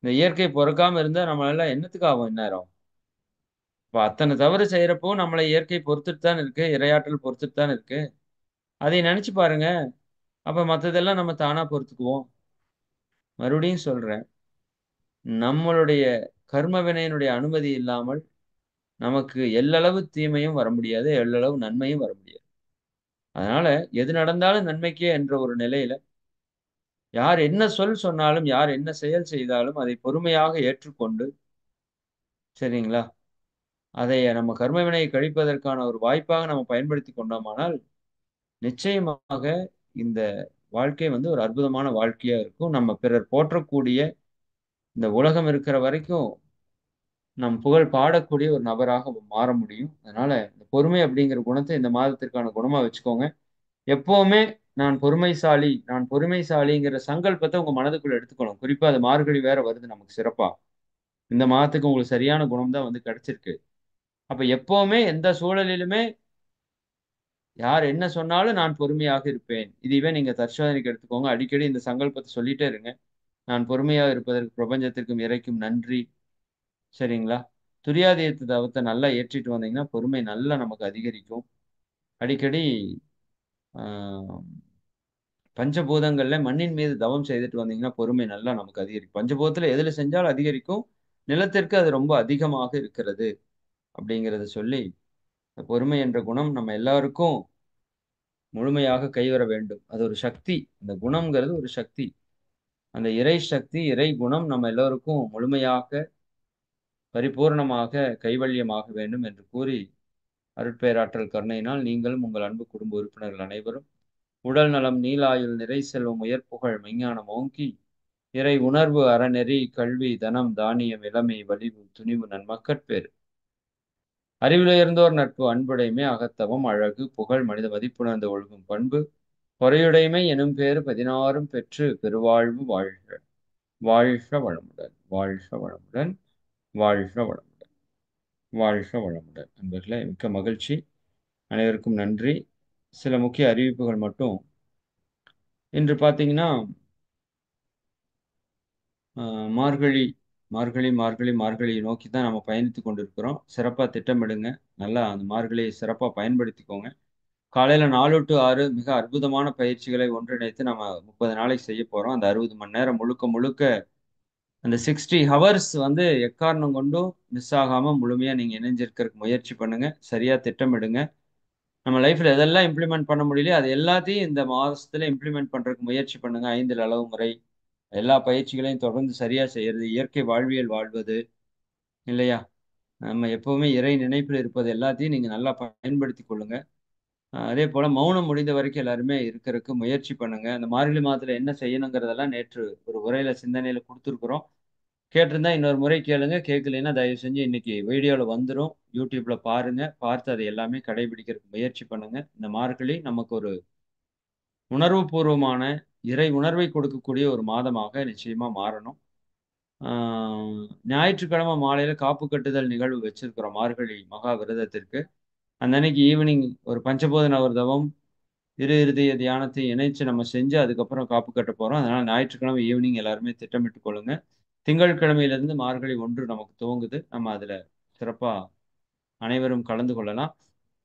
இந்த இயற்கை பொறுக்காம இருந்தா நம்மளால என்னத்துக்கு ஆகும் இந்நேரம்? இப்ப அத்தன தவறு செய்யறப்போ நம்மள இயற்கை பொறுத்துட்டு தானே இருக்கு. இறையாற்றல் பொறுத்துட்டு தானே இருக்கு. அதை நெனச்சு பாருங்க. அப்ப மத்ததெல்லாம் நம்ம தானா பொறுத்துக்குவோம். மறுபடியும் சொல்றேன். நம்மளுடைய கர்ம வினையினுடைய அனுமதி இல்லாமல் நமக்கு எள்ளளவு தீமையும் வர முடியாது. எள்ளளவு நன்மையும் வர முடியாது. அதனால எது நடந்தாலும் நன்மைக்கே என்ற ஒரு நிலையில யார் என்ன சொல் சொன்னாலும், யார் என்ன செயல் செய்தாலும் அதை பொறுமையாக ஏற்றுக்கொண்டு, சரிங்களா? அதை நம்ம கர்ம வினையை கழிப்பதற்கான ஒரு வாய்ப்பாக நம்ம பயன்படுத்திக் கொண்டோமானால், நிச்சயமாக இந்த வாழ்க்கை வந்து ஒரு அற்புதமான வாழ்க்கையா இருக்கும். நம்ம பிறர் போற்றக்கூடிய இந்த உலகம் இருக்கிற வரைக்கும் நம் புகழ் பாடக்கூடிய ஒரு நபராக மாற முடியும். அதனால இந்த பொறுமை அப்படிங்கிற குணத்த இந்த மாதத்திற்கான குணமா வச்சுக்கோங்க. எப்பவுமே நான் பொறுமைசாலி, நான் பொறுமைசாலிங்கிற சங்கல்பத்த உங்க மனதுக்குள்ள எடுத்துக்கணும். குறிப்பா அது மார்கழி வேற வருது நமக்கு சிறப்பா. இந்த மாதத்துக்கு உங்களுக்கு சரியான குணம் தான் வந்து கிடைச்சிருக்கு. அப்ப எப்பவுமே எந்த சூழலிலுமே யார் என்ன சொன்னாலும் நான் பொறுமையாக இருப்பேன். இதுவே நீங்க தற்சோதனைக்கு எடுத்துக்கோங்க. அடிக்கடி இந்த சங்கல்பத்த சொல்லிட்டே இருங்க. நான் பொறுமையாக இருப்பதற்கு பிரபஞ்சத்திற்கும் இறைக்கும் நன்றி. சரிங்களா? துரியாதீத தவத்த நல்லா ஏற்றிட்டு வந்தீங்கன்னா, பொறுமை நல்லா நமக்கு அதிகரிக்கும். அடிக்கடி ஆ பஞ்சபூதங்கள்ல மண்ணின் மீது தவம் செய்துட்டு வந்தீங்கன்னா, பொறுமை நல்லா நமக்கு அதிகரிக்கும். பஞ்சபூதத்துல எதுல செஞ்சாலும் அதிகரிக்கும். நிலத்திற்கு அது ரொம்ப அதிகமாக இருக்கிறது. அப்படிங்கிறத சொல்லி, இந்த பொறுமை என்ற குணம் நம்ம எல்லாருக்கும் முழுமையாக கைவர வேண்டும். அது ஒரு சக்தி. இந்த குணம்ங்கிறது ஒரு சக்தி. அந்த இறை சக்தி, இறை குணம் நம்ம எல்லோருக்கும் முழுமையாக, பரிபூரணமாக கைவல்யமாக வேண்டும் என்று கூறி, அருட்பேராற்றல் கருணையினால் நீங்களும் உங்கள் அன்பு குடும்ப உறுப்பினர்கள் அனைவரும் உடல் நலம், நீளாயுள், நிறை செல்வம், உயர்புகழ், மெஞ்ஞானம் ஓங்கி, இறை உணர்வு, அறநெறி, கல்வி, தனம், தானியம், இளமை, வலிவு, துணிவு, நன்மக்கட்பேறு, அறிவிலுயர்ந்தோர் நட்பு, அன்புடைமை, அகத்தவம், அழகு, புகழ், மனித மதிப்புணர்ந்த ஒழுகும் பண்பு, பொறையுடைமை எனும் பேறு 16ம் பெற்று பெருவாழ்வு வாழ்க. வாழ்க வளமுடன். வாழ்க வளமுடன். வாழ்க வளமுடன். வாழ்க வளமுடன். நண்பர்களே, மிக்க மகிழ்ச்சி. அனைவருக்கும் நன்றி. சில முக்கிய அறிவிப்புகள் மட்டும். இன்று பார்த்தீங்கன்னா, அ மார்கழி, மார்கழி, மார்கழி, மார்கழியை நோக்கி தான் நம்ம பயணித்துக் கொண்டிருக்கிறோம். சிறப்பா திட்டமிடுங்க. நல்லா அந்த மார்கழியை சிறப்பா பயன்படுத்திக்கோங்க. காலையில 4 டூ 6 மிக அற்புதமான பயிற்சிகளை ஒன்றிணைத்து நம்ம 30 நாளைக்கு செய்யப் போறோம். அந்த 60 மணி நேரம் முழுக்க முழுக்க அந்த 60 ஹவர்ஸ் வந்து எக்காரணம் கொண்டும் மிஸ் ஆகாம முழுமையா நீங்க இணைஞ்சிருக்கிறதுக்கு முயற்சி பண்ணுங்க. சரியா திட்டமிடுங்க. நம்ம லைஃப்ல எதெல்லாம் இம்ப்ளிமெண்ட் பண்ண முடியலையோ, அது எல்லாத்தையும் இந்த மாசத்துல இம்ப்ளிமெண்ட் பண்றதுக்கு முயற்சி பண்ணுங்க. 5 அளவு முறை, எல்லா பயிற்சிகளையும் தொடர்ந்து சரியா செய்யறது, இயற்கை வாழ்வியல் வாழ்வது, இல்லையா? நம்ம எப்பவுமே இறை நினைப்பில் இருப்பது எல்லாத்தையும் நீங்க நல்லா பயன்படுத்திக் கொள்ளுங்க. அதேபோல மௌனம் முடிந்த வரைக்கும் எல்லாருமே இருக்கறதுக்கு முயற்சி பண்ணுங்க. இந்த மார்கழி மாதத்துல என்ன செய்யணுங்கிறதெல்லாம் நேற்று ஒரு உரையில சிந்தனையில குடுத்துருக்குறோம். கேட்டிருந்தா இன்னொரு முறை கேளுங்க. கேட்கலைன்னா தயவு செஞ்சு இன்னைக்கு வீடியோல வந்துரும். YouTubeல பாருங்க. பார்த்து அதை எல்லாமே கடைபிடிக்கிறதுக்கு முயற்சி பண்ணுங்க. இந்த மார்கழி நமக்கு ஒரு உணர்வுபூர்வமான இறை உணர்வை கொடுக்கக்கூடிய ஒரு மாதமாக நிச்சயமா மாறணும். ஆ ஞாயிற்றுக்கிழமை மாலையில காப்பு கட்டுதல் நிகழ்வு வச்சிருக்கிறோம் மார்கழி மகா விரதத்திற்கு. அந்த அன்னைக்கு ஈவினிங் ஒரு பஞ்சபூத நவர் தவம், இரு இருதய தியானத்தை இணைச்சு நம்ம செஞ்சு அதுக்கப்புறம் காப்பு கட்ட போறோம். அதனால ஞாயிற்றுக்கிழமை ஈவினிங் எல்லாருமே திட்டமிட்டுக் கொள்ளுங்க. திங்கட்கிழமையிலிருந்து மார்கழி 1 நமக்கு துவங்குது. நம்ம அதுல சிறப்பா அனைவரும் கலந்து கொள்ளலாம்.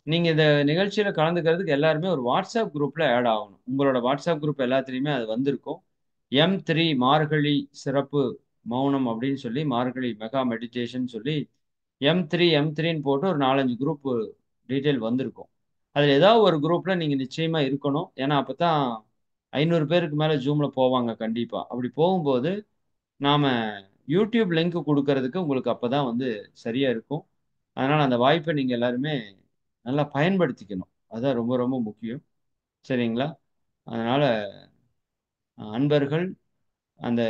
நீங்க இந்த நிகழ்ச்சியில கலந்துக்கிறதுக்கு எல்லாருமே ஒரு வாட்ஸ்அப் குரூப்ல ஆட் ஆகணும். உங்களோட வாட்ஸ்அப் குரூப் எல்லாத்துலயுமே அது வந்திருக்கும். M3 மார்கழி சிறப்பு மௌனம் அப்படின்னு சொல்லி மார்கழி மெகா மெடிடேஷன் சொல்லி M3ன்னு போட்டு ஒரு 4, 5 குரூப் டீட்டெயில் வந்திருக்கும். அதுல ஏதாவது ஒரு குரூப்ல நீங்க நிச்சயமா இருக்கணும். ஏன்னா அப்பதான் 500 பேருக்கு மேல ஜூம்ல போவாங்க கண்டிப்பா. அப்படி போகும்போது நாம யூடியூப் லிங்க் குடுக்கறதுக்கு உங்களுக்கு அப்பதான் வந்து சரியா இருக்கும். அதனால அந்த வாய்ப்ப நீங்க எல்லாருமே நல்லா பயன்படுத்திக்கணும். அதான் ரொம்ப ரொம்ப முக்கியம். சரிங்களா? அதனால அன்பர்கள் அந்த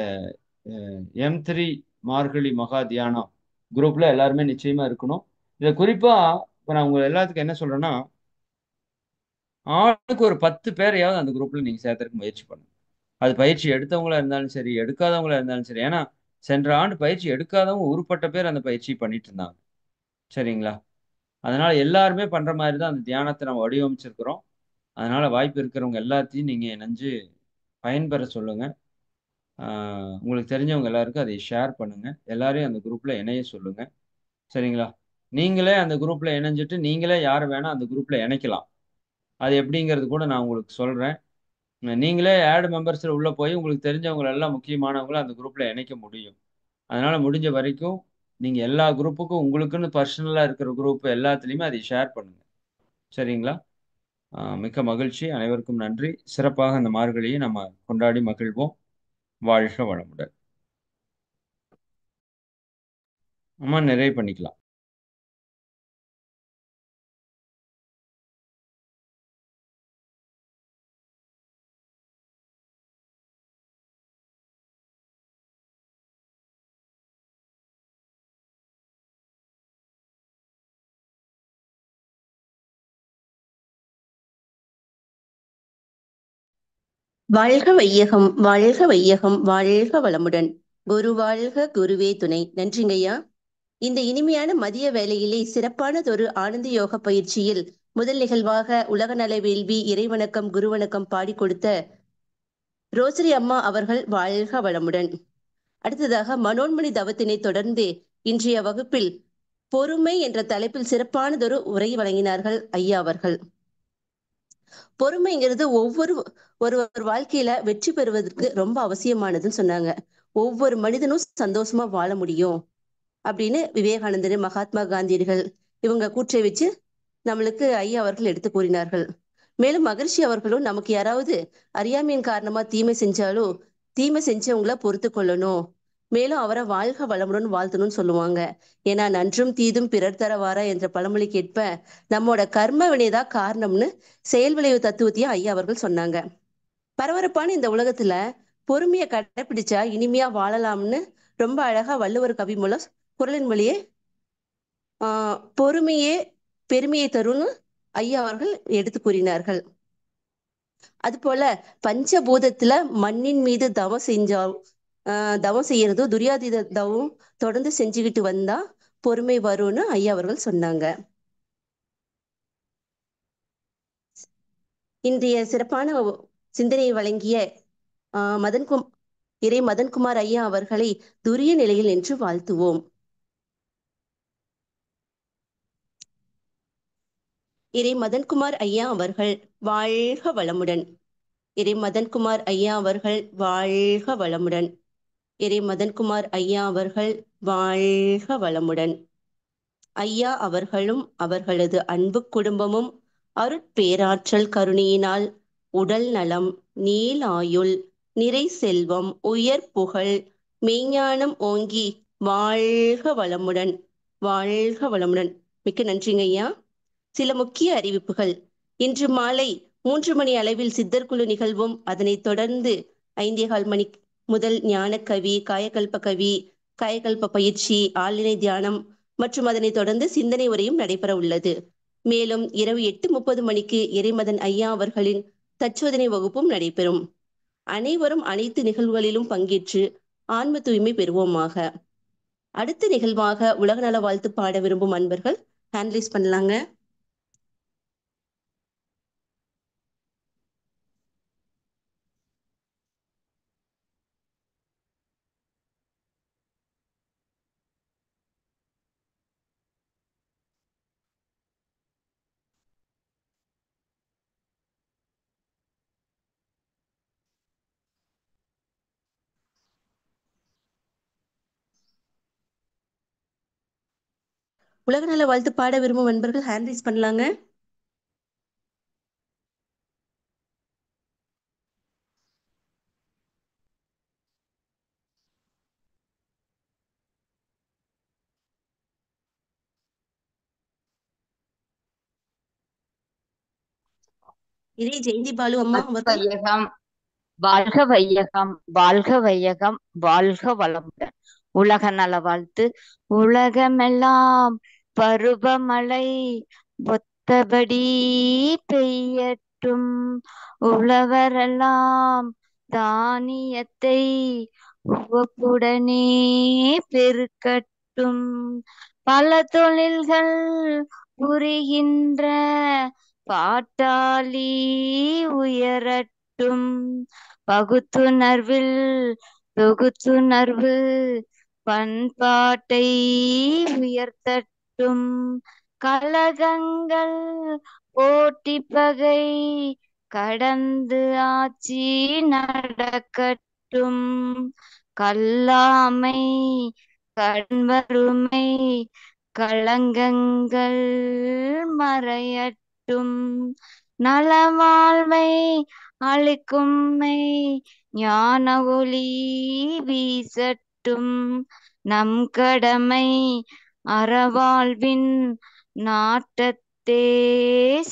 M3 மார்கழி மகா தியானம் குரூப்ல எல்லாருமே நிச்சயமா இருக்கணும். இத குறிப்பா இப்ப நான் உங்க எல்லாத்துக்கும் என்ன சொல்றேன்னா, ஆளுக்கு ஒரு 10 பேரையாவது அந்த குரூப்ல நீங்க சேர்த்தறக்கு முயற்சி பண்ணுங்க. அது பயிற்சி எடுத்தவங்களா இருந்தாலும் சரி, எடுக்காதவங்களா இருந்தாலும் சரி. ஏன்னா, சென்ற ஆண்டு பயிற்சி எடுக்காதவங்க ஊருப்பட்ட பேர் அந்த பயிற்சி பண்ணிட்டு இருந்தாங்க. சரிங்களா? அதனால எல்லாருமே பண்ற மாரி தான் அந்த தியானத்த நம்ம வடிவமைச்சிருக்கிறோம். அதனால வாய்ப்பு இருக்கிறவங்க எல்லாத்தையும் நீங்க இணைஞ்சு பயன்பெற சொல்லுங்க. ஆ உங்களுக்கு தெரிஞ்சவங்க எல்லாருக்கும் அதை ஷேர் பண்ணுங்க. எல்லாரையும் அந்த குரூப்ல இணைய சொல்லுங்க. சரிங்களா? நீங்களே அந்த குரூப்ல இணைஞ்சுட்டு, நீங்களே யார வேணா அந்த குரூப்ல இணைக்கலாம். அது எப்படிங்கிறது கூட நான் உங்களுக்கு சொல்றேன். நீங்களே ஆட் மெம்பர்ஸ்ல உள்ள போய் உங்களுக்கு தெரிஞ்சவங்கள எல்லாம் முக்கியமானவங்கள அந்த குரூப்ல இணைக்க முடியும். அதனால முடிஞ்ச வரைக்கும் நீங்க எல்லா குரூப்புக்கும் உங்களுக்குன்னு பர்சனலா இருக்கிற குரூப் எல்லாத்துலயுமே அதை ஷேர் பண்ணுங்க. சரிங்களா? மிக்க மகிழ்ச்சி. அனைவருக்கும் நன்றி. சிறப்பாக இந்த மார்கழியை நம்ம கொண்டாடி மகிழ்வோம். வாழ்க வளமுடன். நம்ம நிறைவு பண்ணிக்கலாம். வாழ்க வையகம், வாழ்க வையகம், வாழ்க வளமுடன். குரு வாழ்க, குருவே துணை. நன்றிங்கய்யா. இந்த இனிமையான மதிய வேளையிலே சிறப்பானதொரு ஆனந்த யோக பயிற்சியில் முதல் நிகழ்வாக உலக நல வேள்வி இறைவணக்கம் குருவணக்கம் பாடி கொடுத்த ரோசரி அம்மா அவர்கள் வாழ்க வளமுடன். அடுத்ததாக மனோன்மணி தவத்தினை தொடர்ந்து இன்றைய வகுப்பில் பொறுமை என்ற தலைப்பில் சிறப்பானதொரு உரை வழங்கினார்கள் ஐயா அவர்கள். பொறுமைங்கிறது ஒரு வாழ்க்கையில வெற்றி பெறுவதற்கு ரொம்ப அவசியமானதுன்னு சொன்னாங்க. ஒவ்வொரு மனிதனும் சந்தோஷமா வாழ முடியும் அப்படின்னு விவேகானந்தர், மகாத்மா காந்தியடிகள் இவங்க கூற்றை வச்சு நம்மளுக்கு ஐயா அவர்கள் எடுத்து கூறினார்கள். மேலும் மகரிஷி அவர்களும் நமக்கு யாராவது அறியாமையின் காரணமா தீமை செஞ்சாலும் தீமை செஞ்சவங்கள பொறுத்து கொள்ளணும், மேலும் அவரை வாழ்க வளமுடன் வாழ்த்தணும்னு சொல்லுவாங்க. ஏன்னா நன்றும் தீதும் பிறர் தர வாரா என்ற பழமொழிக்கு ஏற்ப நம்மோட கர்ம வினைதான் காரணம்னு செயல் விளைவு தத்துவத்தையும் ஐயா அவர்கள் சொன்னாங்க. பரபரப்பான இந்த உலகத்துல பொறுமையை கடைபிடிச்சா இனிமையா வாழலாம்னு ரொம்ப அழகா வள்ளுவர் கவி மூலம் குறளின் வழியே பொறுமையே பெருமையை தரும்னு ஐயா அவர்கள் எடுத்து கூறினார்கள். அதுபோல பஞ்சபூதத்துல மண்ணின் மீது தவம் செஞ்சா தவம் செய்யறதும் துரியாதீத தவம் தொடர்ந்து செஞ்சுக்கிட்டு வந்தா பொறுமை வரும்னு ஐயா அவர்கள் சொன்னாங்க. இன்றைய சிறப்பான சிந்தனையை வழங்கிய மதன்கும் இறை மதன்குமார் ஐயா அவர்களை துரிய நிலையில் என்று வாழ்த்துவோம். இறை மதன்குமார் ஐயா அவர்கள் வாழ்க வளமுடன். இறை மதன்குமார் ஐயா அவர்கள் வாழ்க வளமுடன். இறை மதன்குமார் ஐயா அவர்கள் வாழ்க வளமுடன். ஐயா அவர்களும் அவர்களது அன்பு குடும்பமும் அருட்பேராற்றல் கருணையினால் உடல் நலம், நீள் ஆயுள், நிறை செல்வம், உயர் புகழ், மெய்ஞானம் ஓங்கி வாழ்க வளமுடன், வாழ்க வளமுடன். மிக்க நன்றிங்க ஐயா. சில முக்கிய அறிவிப்புகள். இன்று மாலை 3 மணி அளவில் சித்தர் குழு நிகழ்வும், அதனைத் தொடர்ந்து 5:15 மணி முதல் ஞானக்கவி, காயகல்ப கவி, காயகல்ப பயிற்சி, ஆழ்நிலை தியானம் மற்றும் அதனைத் தொடர்ந்து சிந்தனை உரையும் நடைபெற உள்ளது. மேலும் இரவு 8:30 மணிக்கு இறைமதன் ஐயா அவர்களின் தற்சோதனை வகுப்பும் நடைபெறும். அனைவரும் அனைத்து நிகழ்வுகளிலும் பங்கேற்று ஆன்ம தூய்மை பெறுவோமாக. அடுத்த நிகழ்வாக உலக நல வாழ்த்து பாட விரும்பும் அன்பர்கள் ஹேண்ட்ரைஸ் பண்ணலாங்க. உலக நல வாழ்த்து பாட விரும்பும் நண்பர்கள் ஹேண்ட் ரைஸ் பண்ணலாங்க. இதே ஜெயந்தி பாலு அம்மா அவர்கள். வையகம் வாழ்க வையகம் வாழ்க வையகம் வாழ்க வளமுடன். உலக நல வாழ்த்து. உலகமெல்லாம் பருவமழை ஒத்தபடி பெய்யட்டும். உழவரெல்லாம் தானியத்தை உவப்புடனே பெருக்கட்டும். பல தொழில்கள் புரிகின்ற பாட்டாளி உயரட்டும். பகுத்துணர்வில் தொகுத்துணர்வு பண்பாட்டை உயர்த்தட்டும். கலகங்கள் போட்டி பகை கடந்து ஆட்சி நடக்கட்டும். கல்லாமை கண்வறுமை களங்கங்கள் மறையட்டும். நலவாழ்வை அளிக்கும்மை ஞான ஒளி வீசட்டும். நம் கடமை அறவாழ்வின் நாட்டத்தே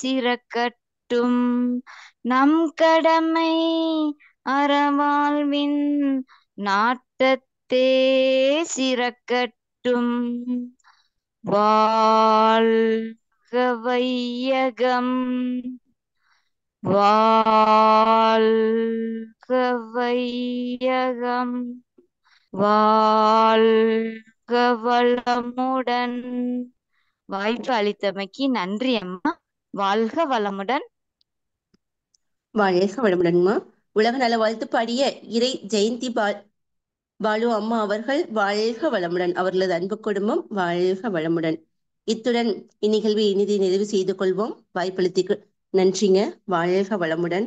சிறக்கட்டும். நம் கடமை அறவாழ்வின் நாட்டத்தே சிறக்கட்டும். வாழ்க வையகம் வாழ்க வையகம் வாழ்க வளமுடன். வாய்ப்பு அளித்தமைக்கு நன்றி அம்மா. வாழ்க வளமுடன். வாழ்க வளமுடன்மா. உலக நல வாழ்த்து பாடிய இறை ஜெயந்தி பாலு அம்மா அவர்கள் வாழ்க வளமுடன். அவர்களது அன்பு குடும்பம் வாழ்க வளமுடன். இத்துடன் இந்நிகழ்வை இனிதை நிறைவு செய்து கொள்வோம். வாய்ப்பளித்துக்கு நன்றிங்க. வாழ்க வளமுடன்.